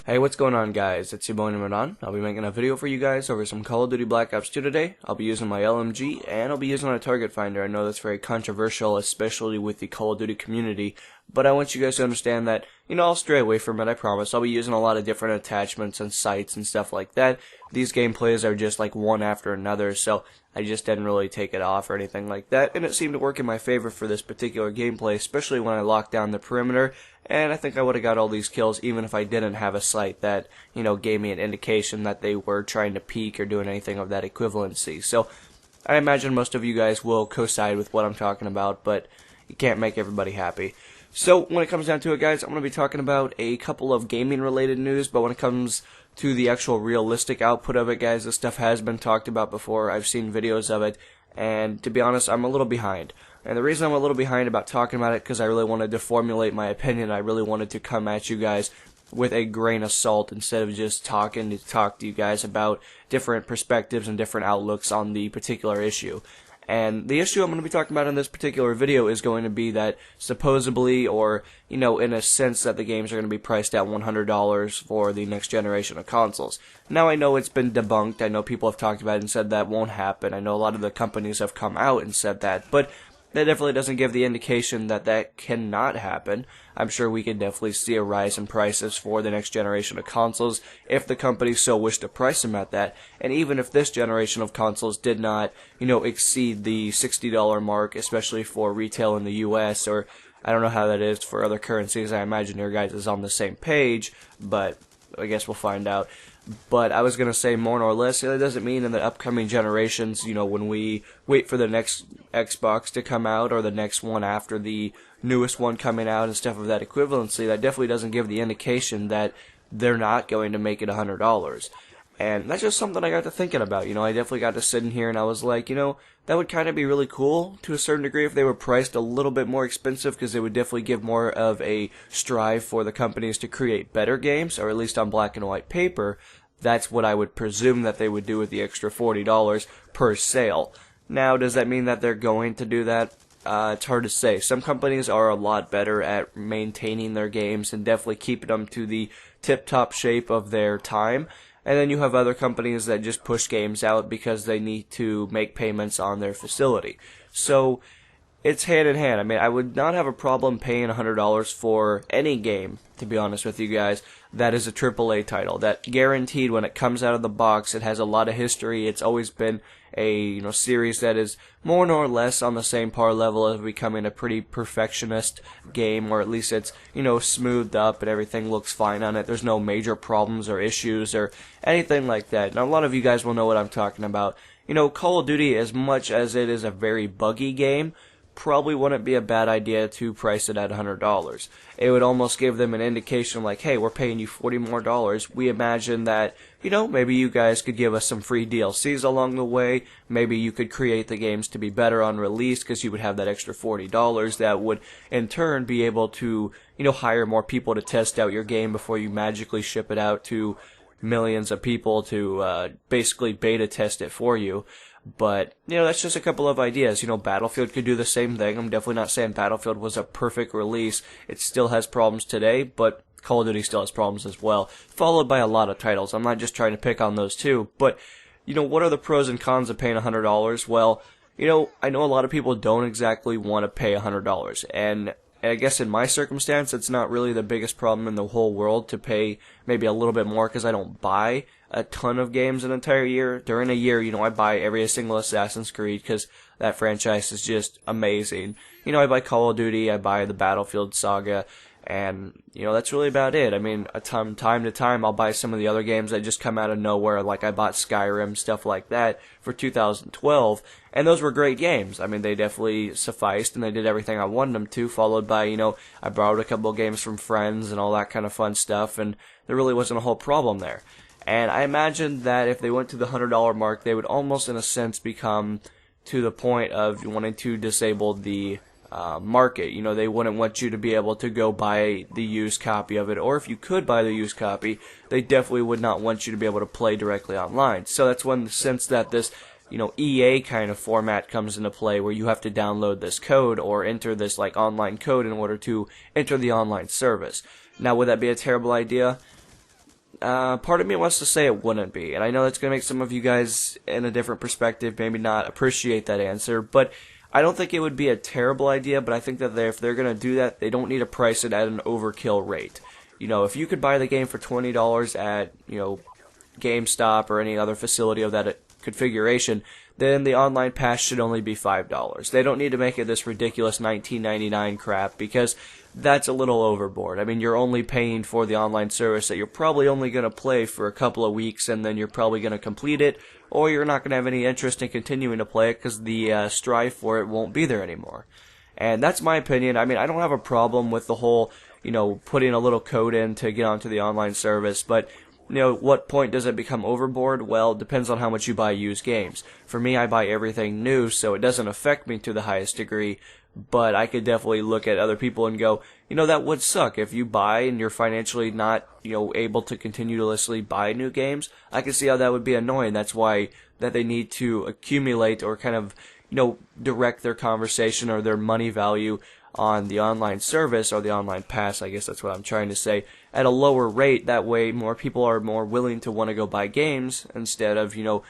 Hey, what's going on, guys? It's your boy Ramadan. I'll be making a video for you guys over some Call of Duty Black Ops 2 today. I'll be using my LMG, and I'll be using a target finder. I know that's very controversial, especially with the Call of Duty community, but I want you guys to understand that, I'll stray away from it, I promise. I'll be using a lot of different attachments and sites and stuff like that. These gameplays are just like one after another, so I just didn't really take it off or anything like that, and it seemed to work in my favor for this particular gameplay, especially when I locked down the perimeter, and I think I would have got all these kills even if I didn't have a site that, gave me an indication that they were trying to peek or doing anything of that equivalency. So I imagine most of you guys will coincide with what I'm talking about, but you can't make everybody happy. So when it comes down to it, guys, I'm going to be talking about a couple of gaming related news, but when it comes to the actual realistic output of it, guys, this stuff has been talked about before. I've seen videos of it, and to be honest, I'm a little behind. And the reason I'm a little behind about talking about it, because I really wanted to formulate my opinion. I really wanted to come at you guys with a grain of salt instead of just talk to you guys about different perspectives and different outlooks on the particular issue. And the issue I'm going to be talking about in this particular video is going to be that supposedly, or, in a sense, that the games are going to be priced at $100 for the next generation of consoles. Now, I know it's been debunked. I know people have talked about it and said that won't happen. I know a lot of the companies have come out and said that, but that definitely doesn't give the indication that that cannot happen. I'm sure we could definitely see a rise in prices for the next generation of consoles if the companies so wish to price them at that. And even if this generation of consoles did not, exceed the $60 mark, especially for retail in the US, or I don't know how that is for other currencies. I imagine your guys is on the same page, but I guess we'll find out. But I was going to say more or less, that doesn't mean in the upcoming generations, when we wait for the next Xbox to come out or the next one after the newest one coming out and stuff of that equivalency, that definitely doesn't give the indication that they're not going to make it $100. And that's just something I got to thinking about. I definitely got to sit in here and I was like, that would kind of be really cool to a certain degree if they were priced a little bit more expensive, because it would definitely give more of a strive for the companies to create better games, or at least on black and white paper. That's what I would presume that they would do with the extra $40 per sale. Now, does that mean that they're going to do that? It's hard to say. Some companies are a lot better at maintaining their games and definitely keeping them to the tip-top shape of their time. And then you have other companies that just push games out because they need to make payments on their facility. So it's hand in hand. I mean, I would not have a problem paying $100 for any game, to be honest with you guys, that is a AAA title. That guaranteed when it comes out of the box, it has a lot of history. It's always been a series that is more or less on the same par level of becoming a pretty perfectionist game, or at least it's smoothed up and everything looks fine on it. There's no major problems or issues or anything like that. Now, a lot of you guys will know what I'm talking about. Call of Duty, as much as it is a very buggy game, probably wouldn't be a bad idea to price it at $100. It would almost give them an indication like, hey, we're paying you $40 more. We imagine that, maybe you guys could give us some free DLCs along the way. Maybe you could create the games to be better on release because you would have that extra $40 that would in turn be able to, hire more people to test out your game before you magically ship it out to millions of people to basically beta test it for you. But, that's just a couple of ideas. Battlefield could do the same thing. I'm definitely not saying Battlefield was a perfect release. It still has problems today, but Call of Duty still has problems as well, followed by a lot of titles. I'm not just trying to pick on those two, but, what are the pros and cons of paying $100? Well, I know a lot of people don't exactly want to pay $100, and I guess in my circumstance, it's not really the biggest problem in the whole world to pay maybe a little bit more, because I don't buy a ton of games an entire year. During a year, I buy every single Assassin's Creed because that franchise is just amazing. I buy Call of Duty, I buy the Battlefield saga, and, that's really about it. I mean, time to time, I'll buy some of the other games that just come out of nowhere, like I bought Skyrim, stuff like that, for 2012, and those were great games. I mean, they definitely sufficed, and they did everything I wanted them to, followed by, I borrowed a couple of games from friends and all that kind of fun stuff, and there really wasn't a whole problem there. And I imagine that if they went to the $100 mark, they would almost, in a sense, become to the point of wanting to disable the market. They wouldn't want you to be able to go buy the used copy of it, or if you could buy the used copy, they definitely would not want you to be able to play directly online. So that's when the sense that this, EA kind of format comes into play, where you have to download this code or enter this like online code in order to enter the online service. Now, would that be a terrible idea? part of me wants to say it wouldn't be, and I know that's going to make some of you guys in a different perspective maybe not appreciate that answer, but I don't think it would be a terrible idea, but I think that if they're going to do that, they don't need to price it at an overkill rate. You know, if you could buy the game for $20 at, you know, GameStop or any other facility of that configuration, then the online pass should only be $5. They don't need to make it this ridiculous $19.99 crap, because that's a little overboard. I mean, you're only paying for the online service that you're probably only going to play for a couple of weeks, and then you're probably going to complete it, or you're not going to have any interest in continuing to play it because the strive for it won't be there anymore. And that's my opinion. I mean, I don't have a problem with the whole, you know, putting a little code in to get onto the online service, but you know, what point does it become overboard? Well, it depends on how much you buy used games. For me, I buy everything new, so it doesn't affect me to the highest degree, but I could definitely look at other people and go, you know, that would suck if you buy and you're financially not, you know, able to continuously buy new games. I can see how that would be annoying. That's why that they need to accumulate or kind of, you know, direct their conversation or their money value on the online service or the online pass, I guess that's what I'm trying to say, at a lower rate. That way more people are more willing to want to go buy games instead of, you know,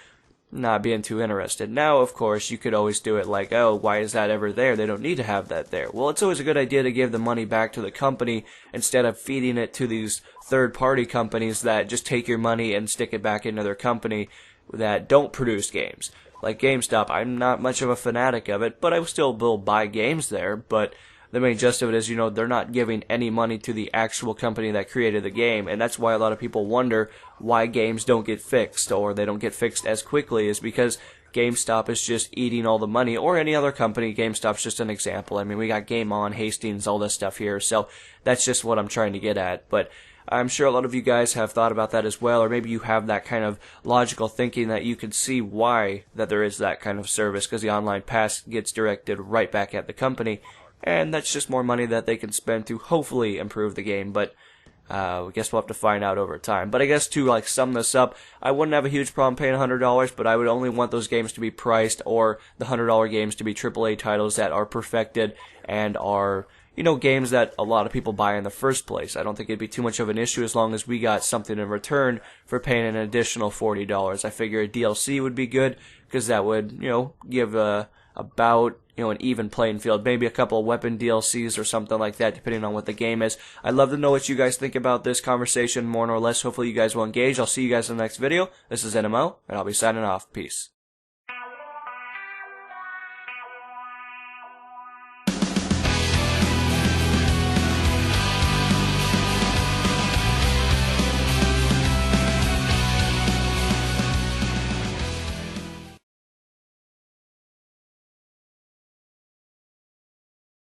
not being too interested. Now, of course, you could always do it like, oh, why is that ever there? They don't need to have that there. Well, it's always a good idea to give the money back to the company instead of feeding it to these third-party companies that just take your money and stick it back into their company that don't produce games. Like GameStop, I'm not much of a fanatic of it, but I still will buy games there, but the main gist of it is, you know, they're not giving any money to the actual company that created the game, and that's why a lot of people wonder why games don't get fixed, or they don't get fixed as quickly, is because GameStop is just eating all the money, or any other company. GameStop's just an example. I mean, we got Game On, Hastings, all this stuff here, so that's just what I'm trying to get at. But I'm sure a lot of you guys have thought about that as well, or maybe you have that kind of logical thinking that you could see why that there is that kind of service, because the online pass gets directed right back at the company, and that's just more money that they can spend to hopefully improve the game, but I guess we'll have to find out over time. But I guess to like sum this up, I wouldn't have a huge problem paying $100, but I would only want those games to be priced, or the $100 games to be AAA titles that are perfected and are, you know, games that a lot of people buy in the first place. I don't think it'd be too much of an issue as long as we got something in return for paying an additional $40. I figure a DLC would be good, because that would, you know, give about, you know, an even playing field. Maybe a couple of weapon DLCs or something like that, depending on what the game is. I'd love to know what you guys think about this conversation, more or less. Hopefully you guys will engage. I'll see you guys in the next video. This is NMO, and I'll be signing off. Peace.